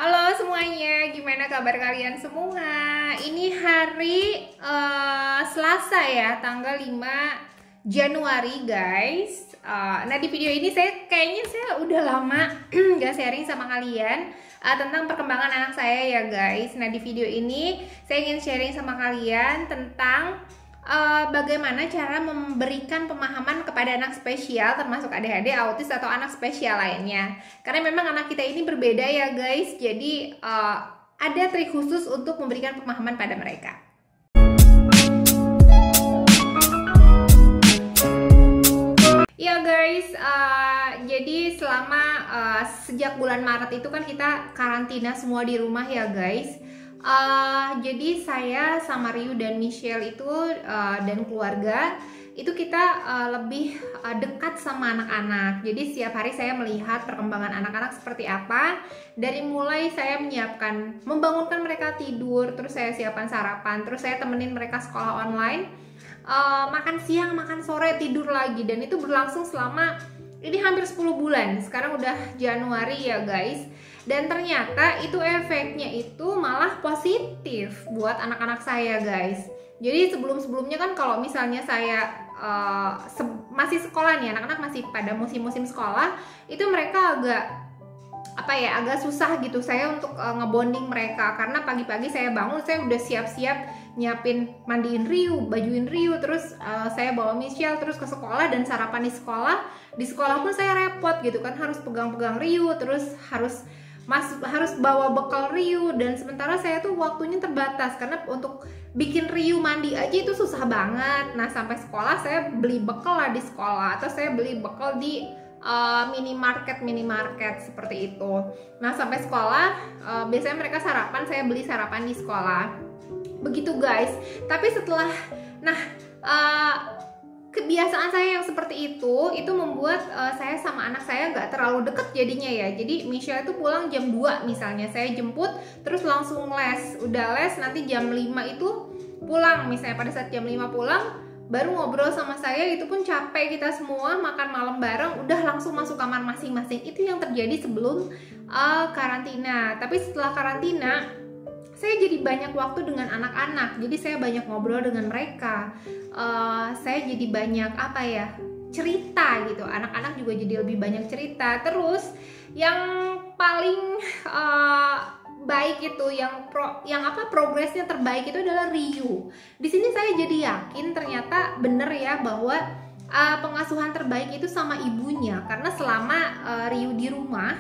Halo semuanya, gimana kabar kalian semua? Ini hari Selasa ya, tanggal 5 Januari guys. Nah di video ini kayaknya saya udah lama gak sharing sama kalian tentang perkembangan anak saya ya guys. Nah di video ini saya ingin sharing sama kalian tentang bagaimana cara memberikan pemahaman kepada anak spesial, termasuk adik-adik autis atau anak spesial lainnya. Karena memang anak kita ini berbeda ya guys, jadi ada trik khusus untuk memberikan pemahaman pada mereka. Ya guys, jadi selama sejak bulan Maret itu kan kita karantina semua di rumah ya guys. Jadi saya sama Ryu dan Michelle itu dan keluarga itu kita lebih dekat sama anak-anak. Jadi setiap hari saya melihat perkembangan anak-anak seperti apa. Dari mulai saya menyiapkan, membangunkan mereka tidur, terus saya siapkan sarapan, terus saya temenin mereka sekolah online, makan siang, makan sore, tidur lagi. Dan itu berlangsung selama ini hampir 10 bulan. Sekarang udah Januari ya guys. Dan ternyata itu efeknya itu malah positif buat anak-anak saya guys. Jadi sebelum-sebelumnya kan kalau misalnya saya masih sekolah nih, anak-anak masih pada musim-musim sekolah, itu mereka agak susah gitu saya untuk ngebonding mereka. Karena pagi-pagi saya bangun, saya udah siap-siap nyiapin, mandiin Ryu, bajuin Ryu, terus saya bawa Michelle terus ke sekolah dan sarapan di sekolah. Di sekolah pun saya repot gitu kan, harus pegang-pegang Ryu, terus harus bawa bekal Ryu, dan sementara saya tuh waktunya terbatas karena untuk bikin Ryu mandi aja itu susah banget. Nah sampai sekolah saya beli bekal lah di sekolah, atau saya beli bekal di minimarket seperti itu. Nah sampai sekolah biasanya mereka sarapan, saya beli sarapan di sekolah. Begitu guys. Tapi setelah kebiasaan saya yang seperti itu membuat saya sama anak saya nggak terlalu deket jadinya ya. Jadi Michelle itu pulang jam 2 misalnya, saya jemput terus langsung les. Udah les nanti jam 5 itu pulang, misalnya pada saat jam 5 pulang baru ngobrol sama saya, itu pun capek kita semua, makan malam bareng, udah langsung masuk kamar masing-masing. Itu yang terjadi sebelum karantina. Tapi setelah karantina saya jadi banyak waktu dengan anak-anak, jadi saya banyak ngobrol dengan mereka. Saya jadi banyak cerita gitu. Anak-anak juga jadi lebih banyak cerita. Terus yang paling baik itu, progresnya terbaik itu adalah Ryu. Di sini saya jadi yakin ternyata bener ya bahwa pengasuhan terbaik itu sama ibunya. Karena selama Ryu di rumah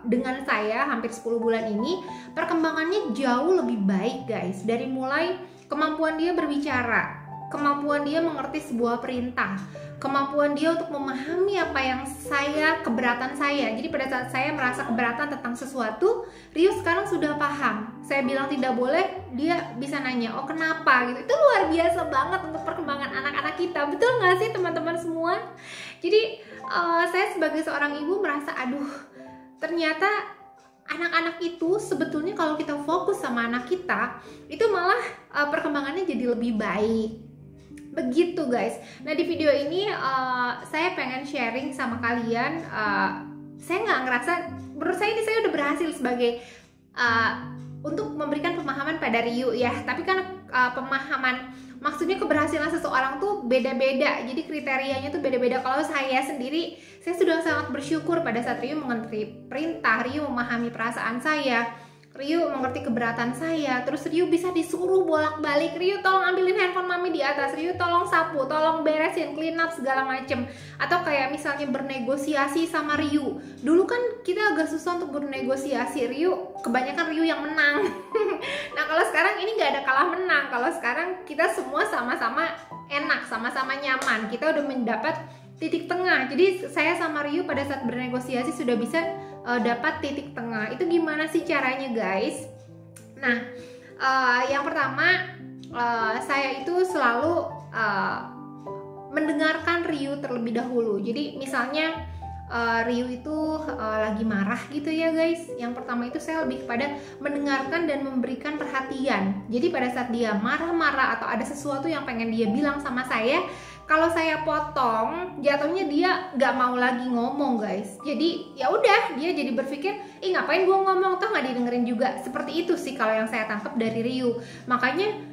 dengan saya hampir 10 bulan ini, perkembangannya jauh lebih baik guys. Dari mulai kemampuan dia berbicara, kemampuan dia mengerti sebuah perintah, kemampuan dia untuk memahami apa yang keberatan saya. Jadi pada saat saya merasa keberatan tentang sesuatu, Ryu sekarang sudah paham. Saya bilang tidak boleh, dia bisa nanya, oh kenapa gitu. Itu luar biasa banget untuk perkembangan anak-anak kita. Betul nggak sih teman-teman semua? Jadi saya sebagai seorang ibu merasa, ternyata anak-anak itu sebetulnya kalau kita fokus sama anak kita, itu malah perkembangannya jadi lebih baik. Begitu guys. Nah di video ini saya pengen sharing sama kalian. Saya nggak ngerasa, menurut saya ini saya udah berhasil sebagai untuk memberikan pemahaman pada Ryu ya. Tapi kan pemahaman, maksudnya keberhasilan seseorang tuh beda-beda. Jadi kriterianya tuh beda-beda. Kalau saya sendiri, saya sudah sangat bersyukur pada saat Ryu mengerti perintah, Ryu memahami perasaan saya, Ryu mengerti keberatan saya. Terus Ryu bisa disuruh bolak-balik, Ryu tolong ambilin handphone mami di atas, Ryu tolong sapu, tolong beresin, clean up segala macem. Atau kayak misalnya bernegosiasi sama Ryu. Dulu kan kita agak susah untuk bernegosiasi, kebanyakan Ryu yang menang. Nah kalau sekarang ini nggak ada kalah menang. Kalau sekarang kita semua sama-sama enak, sama-sama nyaman. Kita udah mendapat titik tengah. Jadi saya sama Ryu pada saat bernegosiasi sudah bisa dapat titik tengah. Itu gimana sih caranya guys? Nah yang pertama, saya itu selalu mendengarkan Ryu terlebih dahulu. Jadi misalnya Ryu itu lagi marah gitu ya guys. Yang pertama itu saya lebih kepada mendengarkan dan memberikan perhatian. Jadi pada saat dia marah-marah atau ada sesuatu yang pengen dia bilang sama saya, kalau saya potong, jatuhnya dia nggak mau lagi ngomong guys. Jadi ya udah, dia jadi berpikir, ih ngapain gue ngomong, toh nggak didengerin juga. Seperti itu sih kalau yang saya tangkap dari Ryu. Makanya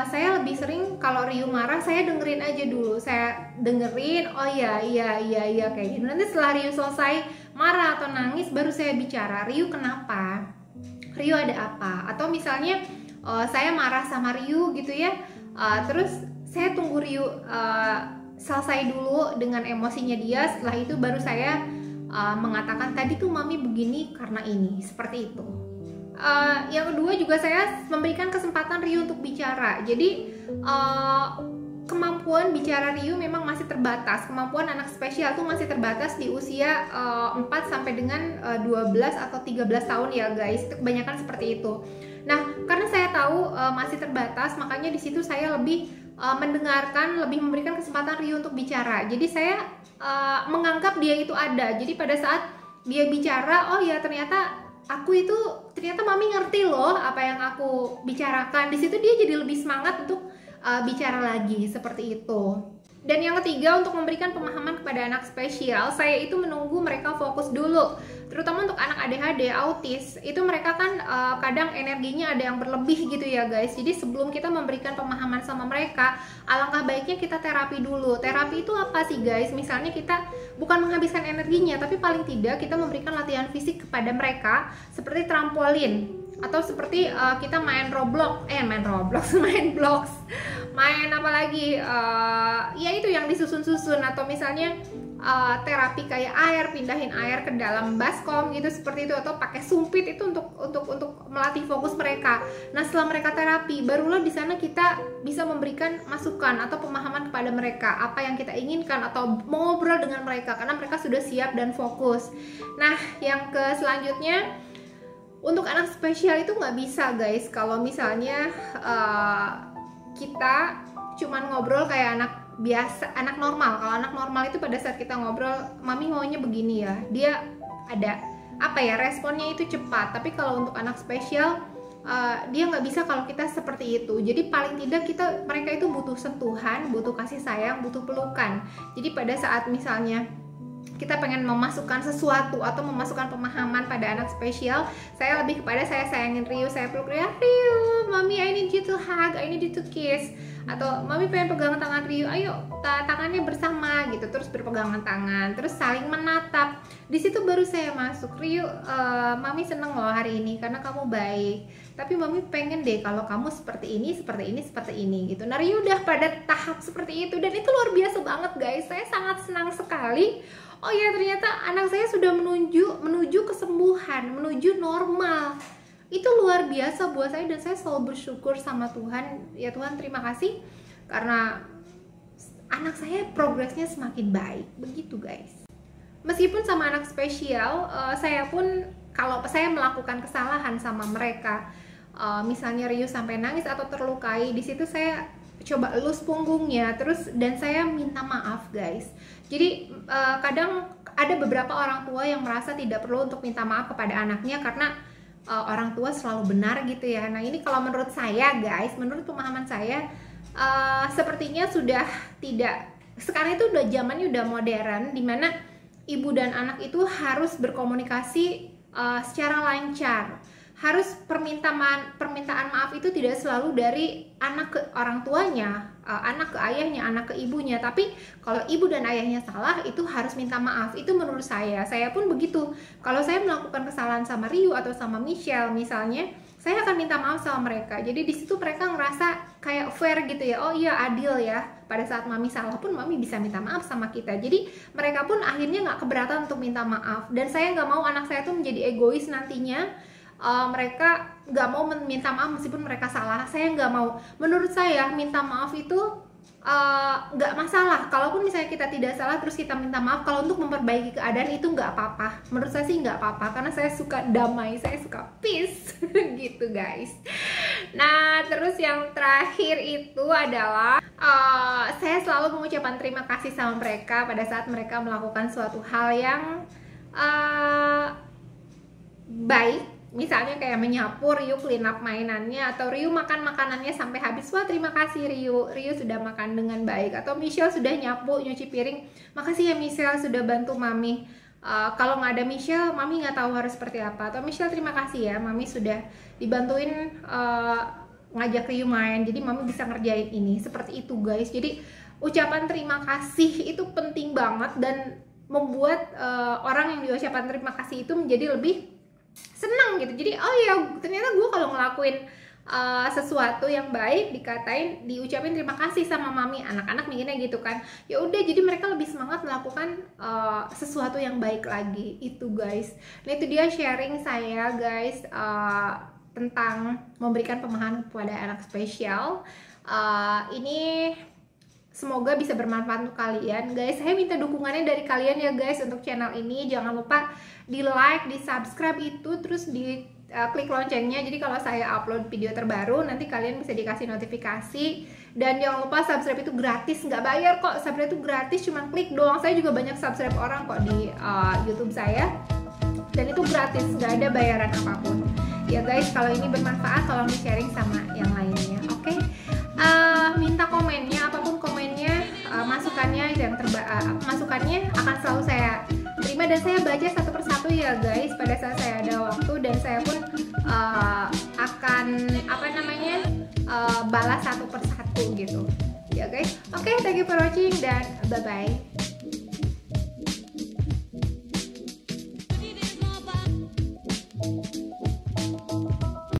saya lebih sering kalau Ryu marah, saya dengerin aja dulu. Saya dengerin, oh iya kayak gitu. Nanti setelah Ryu selesai marah atau nangis, baru saya bicara, Ryu kenapa? Ryu ada apa? Atau misalnya saya marah sama Ryu gitu ya, terus saya tunggu Ryu selesai dulu dengan emosinya dia. Setelah itu baru saya mengatakan, tadi tuh mami begini karena ini, seperti itu. Yang kedua juga saya memberikan kesempatan Ryu untuk bicara. Jadi kemampuan bicara Ryu memang masih terbatas. Kemampuan anak spesial tuh masih terbatas di usia 4 sampai dengan 12 atau 13 tahun ya guys. Itu kebanyakan seperti itu. Nah, karena saya tahu masih terbatas, makanya di situ saya lebih mendengarkan, lebih memberikan kesempatan Ryu untuk bicara. Jadi saya menganggap dia itu ada. Jadi pada saat dia bicara, oh ya ternyata mami ngerti loh apa yang aku bicarakan. Di situ dia jadi lebih semangat untuk bicara lagi, seperti itu. Dan yang ketiga, untuk memberikan pemahaman kepada anak spesial, saya itu menunggu mereka fokus dulu. Terutama untuk anak ADHD, autis, itu mereka kan kadang energinya ada yang berlebih gitu ya guys. Jadi sebelum kita memberikan pemahaman sama mereka, alangkah baiknya kita terapi dulu. Terapi itu apa sih guys? Misalnya kita bukan menghabiskan energinya, tapi paling tidak kita memberikan latihan fisik kepada mereka, seperti trampolin. Atau seperti kita main blocks, main apa lagi, ya itu yang disusun-susun. Atau misalnya terapi kayak air, pindahin air ke dalam baskom gitu, seperti itu. Atau pakai sumpit, itu untuk melatih fokus mereka. Nah setelah mereka terapi, barulah di sana kita bisa memberikan masukan atau pemahaman kepada mereka apa yang kita inginkan, atau mengobrol dengan mereka karena mereka sudah siap dan fokus. Nah yang selanjutnya, untuk anak spesial itu nggak bisa guys kalau misalnya kita cuman ngobrol kayak anak biasa, anak normal. Kalau anak normal itu pada saat kita ngobrol, mami maunya begini ya, dia ada responnya itu cepat. Tapi kalau untuk anak spesial, dia nggak bisa kalau kita seperti itu. Jadi paling tidak mereka itu butuh sentuhan, butuh kasih sayang, butuh pelukan. Jadi pada saat misalnya kita pengen memasukkan sesuatu atau memasukkan pemahaman pada anak spesial, saya lebih kepada saya sayangin Ryu, saya peluk Ryu, mami I need you to hug, I need you to kiss. Atau mami pengen pegangan tangan Ryu, ayo tangannya bersama gitu, terus berpegangan tangan, terus saling menatap. Di situ baru saya masuk, Ryu, mami seneng loh hari ini karena kamu baik, tapi mami pengen deh kalau kamu seperti ini gitu. Nah Ryu udah pada tahap seperti itu, dan itu luar biasa banget guys. Saya sangat senang sekali. Oh ya ternyata anak saya sudah menuju kesembuhan, menuju normal. Itu luar biasa buat saya, dan saya selalu bersyukur sama Tuhan. Ya Tuhan, terima kasih karena anak saya progresnya semakin baik. Begitu guys. Meskipun sama anak spesial, saya pun kalau saya melakukan kesalahan sama mereka, misalnya Ryu sampai nangis atau terlukai, di situ saya coba elus punggungnya, dan saya minta maaf guys. Jadi kadang ada beberapa orang tua yang merasa tidak perlu untuk minta maaf kepada anaknya karena orang tua selalu benar gitu ya. Nah ini kalau menurut saya guys, menurut pemahaman saya, sepertinya sudah tidak. Sekarang itu udah zamannya udah modern, dimana ibu dan anak itu harus berkomunikasi secara lancar. Harus permintaan maaf itu tidak selalu dari anak ke orang tuanya, anak ke ayahnya, anak ke ibunya. Tapi kalau ibu dan ayahnya salah, itu harus minta maaf. Itu menurut saya pun begitu. Kalau saya melakukan kesalahan sama Ryu atau sama Michelle misalnya, saya akan minta maaf sama mereka. Jadi di situ mereka ngerasa kayak fair gitu ya. Oh iya, adil ya. Pada saat mami salah pun mami bisa minta maaf sama kita. Jadi mereka pun akhirnya nggak keberatan untuk minta maaf. Dan saya nggak mau anak saya tuh menjadi egois nantinya. Mereka nggak mau minta maaf meskipun mereka salah. Saya nggak mau. Menurut saya minta maaf itu nggak masalah. Kalaupun misalnya kita tidak salah terus kita minta maaf, kalau untuk memperbaiki keadaan itu nggak apa-apa. Menurut saya sih nggak apa-apa, karena saya suka damai, saya suka peace gitu guys. Nah terus yang terakhir itu adalah saya selalu mengucapkan terima kasih sama mereka pada saat mereka melakukan suatu hal yang baik misalnya kayak menyapu, Ryu clean up mainannya, atau Ryu makan makanannya sampai habis, wah terima kasih Ryu sudah makan dengan baik. Atau Michelle sudah nyapu nyuci piring, makasih ya Michelle sudah bantu Mami. Kalau nggak ada Michelle, Mami nggak tahu harus seperti apa. Atau Michelle terima kasih ya, Mami sudah dibantuin ngajak Ryu main, jadi Mami bisa ngerjain ini. Seperti itu guys. Jadi ucapan terima kasih itu penting banget dan membuat orang yang diucapkan terima kasih itu menjadi lebih senang gitu. Jadi oh ya ternyata gue kalau ngelakuin sesuatu yang baik diucapin terima kasih sama Mami, anak-anak mikirnya gitu kan. Ya udah, jadi mereka lebih semangat melakukan sesuatu yang baik lagi itu guys. Nah itu dia sharing saya guys tentang memberikan pemahaman kepada anak spesial. Ini semoga bisa bermanfaat untuk kalian guys. Saya minta dukungannya dari kalian ya guys untuk channel ini. Jangan lupa di like, di subscribe itu, terus di klik loncengnya. Jadi kalau saya upload video terbaru nanti kalian bisa dikasih notifikasi. Dan jangan lupa subscribe itu gratis, nggak bayar kok. Subscribe itu gratis, cuma klik doang. Saya juga banyak subscribe orang kok di YouTube saya. Dan itu gratis, nggak ada bayaran apapun. Ya guys, kalau ini bermanfaat tolong di sharing sama yang lainnya. Oke? Minta komennya, apapun komennya, masukannya masukannya akan selalu saya terima dan saya baca satu persatu ya guys pada saat saya ada waktu, dan saya pun akan balas satu persatu gitu ya guys. Oke, thank you for watching dan bye bye.